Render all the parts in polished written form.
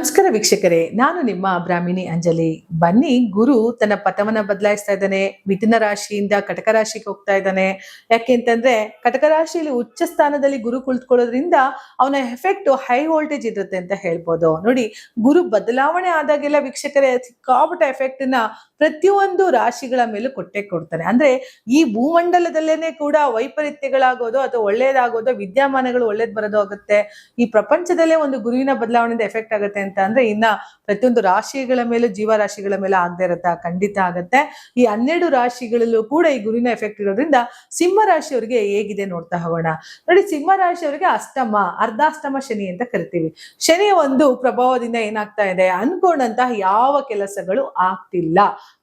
ನಮಸ್ಕಾರ ವೀಕ್ಷಕರೇ, ನಾನು ನಿಮ್ಮ ಬ್ರಾಹ್ಮಿಣಿ ಅಂಜಲಿ. ಬನ್ನಿ, ಗುರು ತನ್ನ ಪಥವನ್ನ ಬದಲಾಯಿಸ್ತಾ ಇದ್ದಾನೆ. ಮಿಥುನ ರಾಶಿಯಿಂದ ಕಟಕ ರಾಶಿಗೆ ಹೋಗ್ತಾ ಇದ್ದಾನೆ. ಯಾಕೆಂತಂದ್ರೆ ಕಟಕ ರಾಶಿಯಲ್ಲಿ ಉಚ್ಚ ಸ್ಥಾನದಲ್ಲಿ ಗುರು ಕುಳಿತುಕೊಳ್ಳೋದ್ರಿಂದ ಅವನ ಎಫೆಕ್ಟ್ ಹೈ ವೋಲ್ಟೇಜ್ ಇರುತ್ತೆ ಅಂತ ಹೇಳ್ಬೋದು. ನೋಡಿ, ಗುರು ಬದಲಾವಣೆ ಆದಾಗೆಲ್ಲ ವೀಕ್ಷಕರೇ ಸಿಕ್ಕಾಪಟ್ಟೆ ಎಫೆಕ್ಟ್ ನ ಪ್ರತಿಯೊಂದು ರಾಶಿಗಳ ಮೇಲೂ ಕೊಡ್ತಾನೆ. ಅಂದ್ರೆ ಈ ಭೂಮಂಡಲದಲ್ಲೇನೆ ಕೂಡ ವೈಪರೀತ್ಯಗಳಾಗೋದು ಅಥವಾ ಒಳ್ಳೇದಾಗೋದು, ವಿದ್ಯಮಾನಗಳು ಒಳ್ಳೇದ್ ಬರೋದು ಆಗುತ್ತೆ. ಈ ಪ್ರಪಂಚದಲ್ಲೇ ಒಂದು ಗುರುವಿನ ಬದಲಾವಣೆಯಿಂದ ಎಫೆಕ್ಟ್ ಆಗುತ್ತೆ ಅಂತ ಅಂದ್ರೆ ಇನ್ನ ಪ್ರತಿಯೊಂದು ರಾಶಿಗಳ ಮೇಲೂ, ಜೀವರಾಶಿಗಳ ಮೇಲೆ ಆಗದೆ ಇರುತ್ತಾ? ಖಂಡಿತ ಆಗತ್ತೆ. ಈ 12 ರಾಶಿಗಳಲ್ಲೂ ಕೂಡ ಈ ಗುರುವಿನ ಎಫೆಕ್ಟ್ ಇರೋದ್ರಿಂದ ಸಿಂಹ ರಾಶಿಯವರಿಗೆ ಹೇಗಿದೆ ನೋಡ್ತಾ ಹೋಗೋಣ. ನೋಡಿ, ಸಿಂಹ ರಾಶಿಯವರಿಗೆ ಅಷ್ಟಮ, ಅರ್ಧಾಷ್ಟಮ ಶನಿ ಅಂತ ಕರಿತೀವಿ. ಶನಿಯ ಒಂದು ಪ್ರಭಾವದಿಂದ ಏನಾಗ್ತಾ ಇದೆ, ಅನ್ಕೊಂಡಂತಹ ಯಾವ ಕೆಲಸಗಳು ಆಗ್ತಿಲ್ಲ.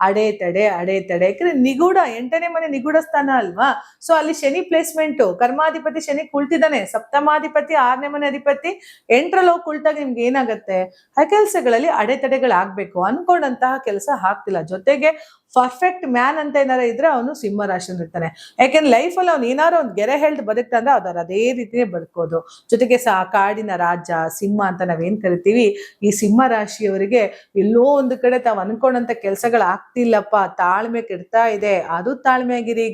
ಅಡೆತಡೆ. ಯಾಕಂದ್ರೆ ನಿಗೂಢ, 8ನೇ ಮನೆ ನಿಗೂಢ ಸ್ಥಾನ ಅಲ್ವಾ? ಸೊ ಅಲ್ಲಿ ಶನಿ ಪ್ಲೇಸ್ಮೆಂಟ್, ಕರ್ಮಾಧಿಪತಿ ಶನಿ ಕುಳ್ತಿದ್ದಾನೆ. ಸಪ್ತಮಾಧಿಪತಿ 6ನೇ ಮನೆ ಅಧಿಪತಿ 8ರಲ್ಲಿ ಹೋಗಿ ಕುಳ್ತಾಗ ನಿಮ್ಗೆ ಏನಾಗತ್ತೆ, ಆ ಕೆಲಸಗಳಲ್ಲಿ ಅಡೆತಡೆಗಳಾಗ್ಬೇಕು. ಅನ್ಕೊಂಡಂತಹ ಕೆಲಸ ಆಗ್ತಿಲ್ಲ. ಜೊತೆಗೆ ಪರ್ಫೆಕ್ಟ್ ಮ್ಯಾನ್ ಅಂತ ಏನಾರ ಇದ್ರೆ ಅವನು ಸಿಂಹ ರಾಶಿ ಇರ್ತಾನೆ. ಯಾಕೆಂದ್ರೆ ಲೈಫ್ ಅಲ್ಲಿ ಅವ್ನು ಏನಾರು ಒಂದು ಗೆರೆ ಹೇಳ್ದು ಬದುಕ್ತಾ ಅಂದ್ರೆ ಅದೇ ರೀತಿನೇ ಬದುಕೋದು. ಜೊತೆಗೆ ಕಾಡಿನ ರಾಜ ಸಿಂಹ ಅಂತ ನಾವೇನ್ ಕರಿತೀವಿ. ಈ ಸಿಂಹ ರಾಶಿಯವರಿಗೆ ಎಲ್ಲೋ ಒಂದು ಕಡೆ ತಾವು ಅನ್ಕೊಂಡಂತ ಕೆಲ್ಸಗಳು ಆಗ್ತಿಲ್ಲಪ್ಪ, ತಾಳ್ಮೆ ಕೆಡ್ತಾ ಇದೆ. ಅದು ತಾಳ್ಮೆ ಆಗಿರಿ.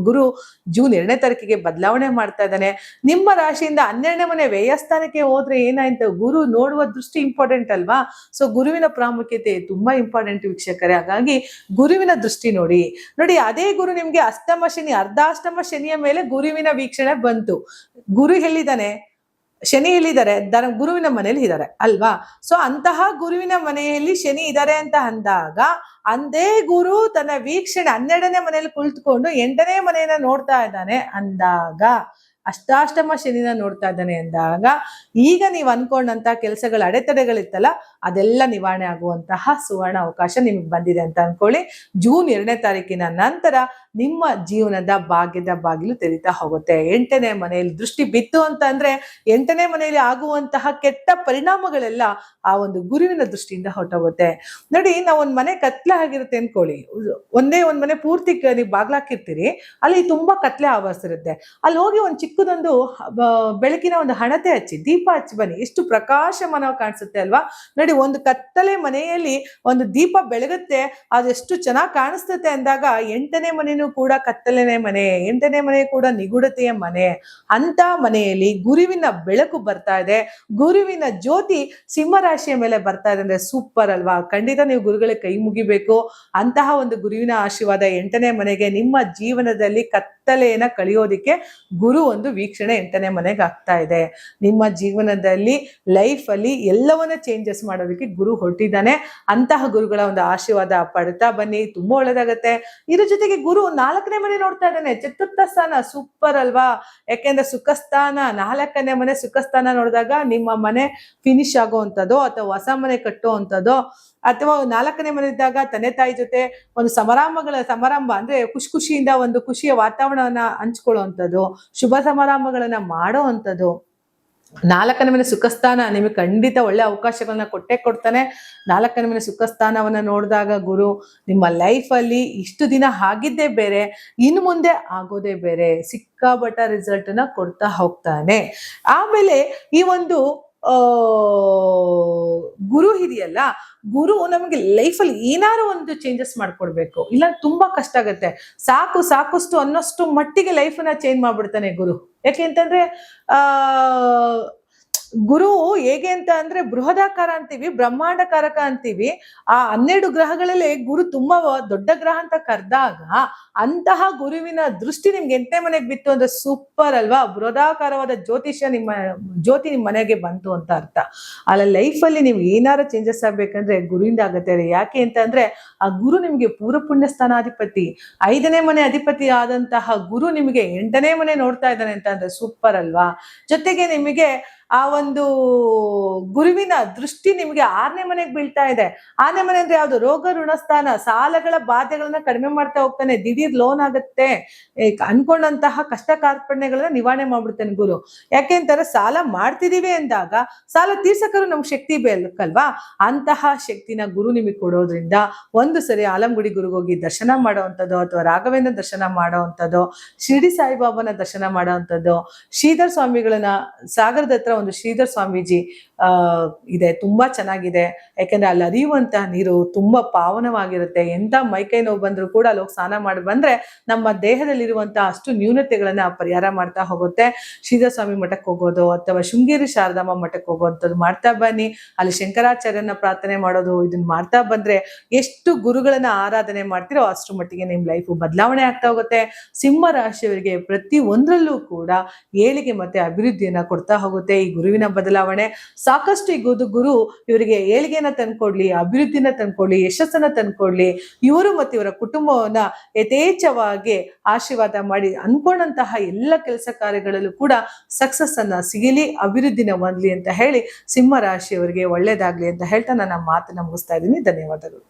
ಗುರು ಜೂನ್ 2ನೇ ತಾರೀಕಿಗೆ ಬದಲಾವಣೆ ಮಾಡ್ತಾ ಇದ್ದಾನೆ. ನಿಮ್ಮ ರಾಶಿಯಿಂದ 12ನೇ ಮನೆ ವ್ಯಯಸ್ಥಾನಕ್ಕೆ ಹೋದ್ರೆ ಏನಾಯ್ತು, ಗುರು ನೋಡುವ ದೃಷ್ಟಿ ಇಂಪಾರ್ಟೆಂಟ್ ಅಲ್ವಾ? ಸೊ ಗುರುವಿನ ಪ್ರಾಮುಖ್ಯತೆ ತುಂಬಾ ಇಂಪಾರ್ಟೆಂಟ್ ವೀಕ್ಷಕರೇ. ಹಾಗಾಗಿ ಗುರುವಿನ ದೃಷ್ಟಿ ನೋಡಿ. ಅದೇ ಗುರು ನಿಮ್ಗೆ ಅಷ್ಟಮ ಶನಿ, ಅರ್ಧಾಷ್ಟಮ ಶನಿಯ ಮೇಲೆ ಗುರುವಿನ ವೀಕ್ಷಣೆ ಬಂತು. ಗುರು ಎಲ್ಲಿದ್ದಾನೆ, ಶನಿ ಎಲ್ಲಿದ್ದಾರೆ, ಗುರುವಿನ ಮನೆಯಲ್ಲಿ ಇದ್ದಾರೆ ಅಲ್ವಾ? ಸೊ ಅಂತಹ ಗುರುವಿನ ಮನೆಯಲ್ಲಿ ಶನಿ ಇದ್ದಾರೆ ಅಂತ ಅಂದಾಗ, ಅಂದೇ ಗುರು ತನ್ನ ವೀಕ್ಷಣೆ 12ನೇ ಮನೆಯಲ್ಲಿ ಕುಳಿತುಕೊಂಡು 8ನೇ ಮನೆಯನ್ನ ನೋಡ್ತಾ ಇದ್ದಾನೆ ಅಂದಾಗ, ಅಷ್ಟಾಷ್ಟಮ ಶನಿನ ನೋಡ್ತಾ ಇದ್ದಾನೆ ಅಂದಾಗ, ಈಗ ನೀವು ಅನ್ಕೊಂಡಂತಹ ಕೆಲಸಗಳ ಅಡೆತಡೆಗಳಿತ್ತಲ್ಲ, ಅದೆಲ್ಲ ನಿವಾರಣೆ ಆಗುವಂತಹ ಸುವರ್ಣ ಅವಕಾಶ ನಿಮ್ಗೆ ಬಂದಿದೆ ಅಂತ ಅನ್ಕೊಳ್ಳಿ. ಜೂನ್ 2ನೇ ತಾರೀಕಿನ ನಂತರ ನಿಮ್ಮ ಜೀವನದ ಭಾಗ್ಯದ ಬಾಗಿಲು ತೆರೀತಾ ಹೋಗುತ್ತೆ. 8ನೇ ಮನೆಯಲ್ಲಿ ದೃಷ್ಟಿ ಬಿತ್ತು ಅಂತ ಅಂದ್ರೆ 8ನೇ ಮನೆಯಲ್ಲಿ ಆಗುವಂತಹ ಕೆಟ್ಟ ಪರಿಣಾಮಗಳೆಲ್ಲ ಆ ಒಂದು ಗುರುವಿನ ದೃಷ್ಟಿಯಿಂದ ಹೊರಟೋಗುತ್ತೆ. ನೋಡಿ, ನಾವು ಒಂದ್ ಮನೆ ಕತ್ಲೆ ಆಗಿರುತ್ತೆ ಅನ್ಕೊಳ್ಳಿ. ಒಂದ್ ಮನೆ ಪೂರ್ತಿ ನೀವು ಬಾಗ್ಲಾಕಿರ್ತೀರಿ, ಅಲ್ಲಿ ತುಂಬಾ ಕತ್ಲೆ ಆವರಿಸಿರುತ್ತೆ. ಅಲ್ಲಿ ಹೋಗಿ ಒಂದ್ ಚಿಕ್ಕದೊಂದು ಬೆಳಕಿನ ಒಂದು ಹಣತೆ ಹಚ್ಚಿ, ದೀಪ ಹಚ್ಚಿ ಬನ್ನಿ, ಎಷ್ಟು ಪ್ರಕಾಶಮಾನವಾಗಿ ಕಾಣಿಸುತ್ತೆ ಅಲ್ವಾ? ನೋಡಿ, ಒಂದು ಕತ್ತಲೆ ಮನೆಯಲ್ಲಿ ಒಂದು ದೀಪ ಬೆಳಗುತ್ತೆ, ಅದೆಷ್ಟು ಚೆನ್ನಾಗಿ ಕಾಣಿಸ್ತತೆ ಅಂದಾಗ 8ನೇ ಮನೆಯೂ ಕೂಡ ಕತ್ತಲೆನೇ ಮನೆ, 8ನೇ ಮನೆ ಕೂಡ ನಿಗೂಢತೆಯ ಮನೆ. ಅಂತ ಮನೆಯಲ್ಲಿ ಗುರುವಿನ ಬೆಳಕು ಬರ್ತಾ ಇದೆ, ಗುರುವಿನ ಜ್ಯೋತಿ ಸಿಂಹ ರಾಶಿಯ ಮೇಲೆ ಬರ್ತಾ ಇದೆ ಅಂದ್ರೆ ಸೂಪರ್ ಅಲ್ವಾ? ಖಂಡಿತ ನೀವು ಗುರುಗಳಿಗೆ ಕೈ ಮುಗಿಬೇಕು. ಅಂತಹ ಒಂದು ಗುರುವಿನ ಆಶೀರ್ವಾದ 8ನೇ ಮನೆಗೆ, ನಿಮ್ಮ ಜೀವನದಲ್ಲಿ ಕತ್ತಲೆಯನ್ನ ಕಳಿಯೋದಿಕ್ಕೆ ಗುರು ಒಂದು ವೀಕ್ಷಣೆ 8ನೇ ಮನೆಗೆ ಆಗ್ತಾ ಇದೆ. ನಿಮ್ಮ ಜೀವನದಲ್ಲಿ ಲೈಫ್ ಅಲ್ಲಿ ಎಲ್ಲವನ್ನ ಚೇಂಜಸ್ ಮಾಡೋದಕ್ಕೆ ಗುರು ಹೊರಟಿದ್ದಾನೆ. ಅಂತಹ ಗುರುಗಳ ಒಂದು ಆಶೀರ್ವಾದ ಪಡ್ತಾ ಬನ್ನಿ, ತುಂಬಾ ಒಳ್ಳೇದಾಗತ್ತೆ. ಇದ್ರ ಜೊತೆಗೆ ಗುರು 4ನೇ ಮನೆ ನೋಡ್ತಾ ಇದ್ದಾನೆ, ಚತುರ್ಥ ಸ್ಥಾನ. ಸೂಪರ್ ಅಲ್ವಾ? ಯಾಕೆಂದ್ರೆ ಸುಖಸ್ಥಾನ, 4ನೇ ಮನೆ ಸುಖಸ್ಥಾನ ನೋಡಿದಾಗ ನಿಮ್ಮ ಮನೆ ಫಿನಿಶ್ ಆಗುವಂಥದ್ದು ಅಥವಾ ಹೊಸ ಮನೆ ಕಟ್ಟುವಂಥದ್ದು, ಅಥವಾ 4ನೇ ಮನೆ ಇದ್ದಾಗ ತಂದೆ ತಾಯಿ ಜೊತೆ ಒಂದು ಸಮಾರಂಭ ಅಂದ್ರೆ ಖುಷಿಯಿಂದ ಒಂದು ಖುಷಿಯ ವಾತಾವರಣವನ್ನ ಹಂಚ್ಕೊಳ್ಳುವಂಥದ್ದು, ಶುಭ ಸಮಾರಂಭಗಳನ್ನ ಮಾಡೋ ಅಂಥದ್ದು. 4ನೇ ಮನೆ ಸುಖಸ್ಥಾನ ನಿಮಗೆ ಖಂಡಿತ ಒಳ್ಳೆ ಅವಕಾಶಗಳನ್ನ ಕೊಡ್ತಾನೆ. 4ನೇ ಮನೆ ಸುಖಸ್ಥಾನವನ್ನ ನೋಡಿದಾಗ ಗುರು ನಿಮ್ಮ ಲೈಫ್ ಅಲ್ಲಿ ಇಷ್ಟು ದಿನ ಆಗಿದ್ದೇ ಬೇರೆ, ಇನ್ನು ಮುಂದೆ ಆಗೋದೇ ಬೇರೆ, ಸಿಕ್ಕಾಪಟ್ಟ ರಿಸಲ್ಟ್ ನ ಕೊಡ್ತಾ ಹೋಗ್ತಾನೆ. ಆಮೇಲೆ ಈ ಒಂದು ಗುರು ಇದೆಯಲ್ಲ, ಗುರು ನಮಗೆ ಲೈಫಲ್ಲಿ ಏನಾದ್ರು ಒಂದು ಚೇಂಜಸ್ ಮಾಡ್ಕೊಡ್ಬೇಕು, ಇಲ್ಲ ತುಂಬಾ ಕಷ್ಟ ಆಗತ್ತೆ. ಸಾಕಷ್ಟು ಅನ್ನೋಷ್ಟು ಮಟ್ಟಿಗೆ ಲೈಫನ್ನ ಚೇಂಜ್ ಮಾಡ್ಬಿಡ್ತಾನೆ ಗುರು. ಯಾಕೆಂತಂದ್ರೆ ಗುರು ಹೇಗೆ ಅಂತ ಅಂದ್ರೆ ಬೃಹದಾಕಾರ ಅಂತೀವಿ, ಬ್ರಹ್ಮಾಂಡಕಾರಕ ಅಂತೀವಿ. ಆ 12 ಗ್ರಹಗಳಲ್ಲಿ ಗುರು ತುಂಬಾ ದೊಡ್ಡ ಗ್ರಹ ಅಂತ ಕರೆದಾಗ, ಅಂತಹ ಗುರುವಿನ ದೃಷ್ಟಿ ನಿಮ್ಗೆ 8ನೇ ಮನೆಗೆ ಬಿತ್ತು ಅಂದ್ರೆ ಸೂಪರ್ ಅಲ್ವಾ? ಬೃಹದಾಕಾರವಾದ ಜ್ಯೋತಿ ನಿಮ್ ಮನೆಗೆ ಬಂತು ಅಂತ ಅರ್ಥ. ಅಲ್ಲ ಲೈಫಲ್ಲಿ ನೀವು ಏನಾರು ಚೇಂಜಸ್ ಆಗ್ಬೇಕಂದ್ರೆ ಗುರುವಿಂದ ಆಗತ್ತೆ. ಯಾಕೆ ಅಂತ ಅಂದ್ರೆ ಆ ಗುರು ನಿಮ್ಗೆ ಪೂರ್ವ ಪುಣ್ಯ ಸ್ಥಾನಾಧಿಪತಿ, 5ನೇ ಮನೆ ಅಧಿಪತಿ ಆದಂತಹ ಗುರು ನಿಮಗೆ 8ನೇ ಮನೆ ನೋಡ್ತಾ ಇದ್ದಾನೆ ಅಂತ ಅಂದ್ರೆ ಸೂಪರ್ ಅಲ್ವಾ? ಜೊತೆಗೆ ನಿಮಗೆ ಆ ಒಂದು ಗುರುವಿನ ದೃಷ್ಟಿ ನಿಮ್ಗೆ 6ನೇ ಮನೆಗೆ ಬೀಳ್ತಾ ಇದೆ. 6ನೇ ಮನೆ ಅಂದ್ರೆ ಯಾವ್ದು? ರೋಗ ಋಣಸ್ಥಾನ, ಸಾಲಗಳ ಬಾಧೆಗಳನ್ನ ಕಡಿಮೆ ಮಾಡ್ತಾ ಹೋಗ್ತಾನೆ. ದಿಢೀರ್ ಲೋನ್ ಆಗುತ್ತೆ, ಅನ್ಕೊಂಡಂತಹ ಕಷ್ಟ ಕಾರ್ಪಣ್ಯಗಳನ್ನ ನಿವಾರಣೆ ಮಾಡ್ಬಿಡ್ತಾನೆ ಗುರು. ಯಾಕೆಂತಾರೆ ಸಾಲ ಮಾಡ್ತಿದೀವಿ ಅಂದಾಗ ಸಾಲ ತೀರ್ಸಕರು ನಮ್ಗೆ ಶಕ್ತಿ ಬೇಕಲ್ವಾ? ಅಂತಹ ಶಕ್ತಿನ ಗುರು ನಿಮಗೆ ಕೊಡೋದ್ರಿಂದ ಒಂದು ಸರಿ ಆಲಂಗುಡಿ ಗುರುಗೋಗಿ ದರ್ಶನ ಮಾಡೋವಂಥದ್ದು, ಅಥವಾ ರಾಘವೇಂದ್ರ ದರ್ಶನ ಮಾಡೋವಂಥದ್ದು, ಶಿರ್ಡಿ ಸಾಯಿಬಾಬಾನ ದರ್ಶನ ಮಾಡೋವಂಥದ್ದು, ಶ್ರೀಧರ್ ಸ್ವಾಮಿಗಳನ್ನ ಸಾಗರದ ಹತ್ರ ಒಂದು ಶ್ರೀಧರ್ ಸ್ವಾಮೀಜಿ ಇದೆ, ತುಂಬಾ ಚೆನ್ನಾಗಿದೆ. ಯಾಕೆಂದ್ರೆ ಅಲ್ಲಿ ಹರಿಯುವಂತಹ ನೀರು ತುಂಬಾ ಪಾವನವಾಗಿರುತ್ತೆ. ಎಂತ ಮೈಕೈ ನೋವು ಬಂದ್ರು ಕೂಡ ಅಲ್ಲಿ ಸ್ನಾನ ಮಾಡಿ ಬಂದ್ರೆ ನಮ್ಮ ದೇಹದಲ್ಲಿರುವಂತಹ ಅಷ್ಟು ನ್ಯೂನತೆಗಳನ್ನ ಪರಿಹಾರ ಮಾಡ್ತಾ ಹೋಗುತ್ತೆ. ಶ್ರೀಧರ್ ಸ್ವಾಮಿ ಮಠಕ್ಕೆ ಹೋಗೋದು ಅಥವಾ ಶೃಂಗೇರಿ ಶಾರದಾಂಬ ಮಠಕ್ಕೆ ಹೋಗೋದು ಮಾಡ್ತಾ ಬನ್ನಿ. ಅಲ್ಲಿ ಶಂಕರಾಚಾರ್ಯನ ಪ್ರಾರ್ಥನೆ ಮಾಡೋದು, ಇದನ್ನ ಮಾಡ್ತಾ ಬಂದ್ರೆ ಎಷ್ಟು ಗುರುಗಳನ್ನ ಆರಾಧನೆ ಮಾಡ್ತಿರೋ ಅಷ್ಟು ಮಟ್ಟಿಗೆ ನಿಮ್ ಲೈಫ್ ಬದಲಾವಣೆ ಆಗ್ತಾ ಹೋಗುತ್ತೆ. ಸಿಂಹ ರಾಶಿಯವರಿಗೆ ಪ್ರತಿ ಒಂದರಲ್ಲೂ ಕೂಡ ಏಳಿಗೆ ಮತ್ತೆ ಅಭಿವೃದ್ಧಿಯನ್ನ ಕೊಡ್ತಾ ಹೋಗುತ್ತೆ ಈ ಗುರುವಿನ ಬದಲಾವಣೆ. ಸಾಕಷ್ಟು ಈ ಗುರು ಇವರಿಗೆ ಏಳಿಗೆನ ತಂದ್ಕೊಡ್ಲಿ, ಅಭಿವೃದ್ಧಿನ ತಂದ್ಕೊಡ್ಲಿ, ಯಶಸ್ಸನ್ನ ತಂದ್ಕೊಡ್ಲಿ. ಇವರು ಮತ್ತೆ ಇವರ ಕುಟುಂಬವನ್ನ ಯಥೇಚ್ಛವಾಗಿ ಆಶೀರ್ವಾದ ಮಾಡಿ ಅನ್ಕೊಂಡಂತಹ ಎಲ್ಲ ಕೆಲಸ ಕಾರ್ಯಗಳಲ್ಲೂ ಕೂಡ ಸಕ್ಸಸ್ ಅನ್ನ ಸಿಗಲಿ, ಅಭಿವೃದ್ಧಿನ ಹೊಂದಲಿ ಅಂತ ಹೇಳಿ ಸಿಂಹ ರಾಶಿಯವರಿಗೆ ಒಳ್ಳೇದಾಗ್ಲಿ ಅಂತ ಹೇಳ್ತಾ ನನ್ನ ಮಾತನ್ನ ಮುಗಿಸ್ತಾ ಇದ್ದೀನಿ. ಧನ್ಯವಾದಗಳು.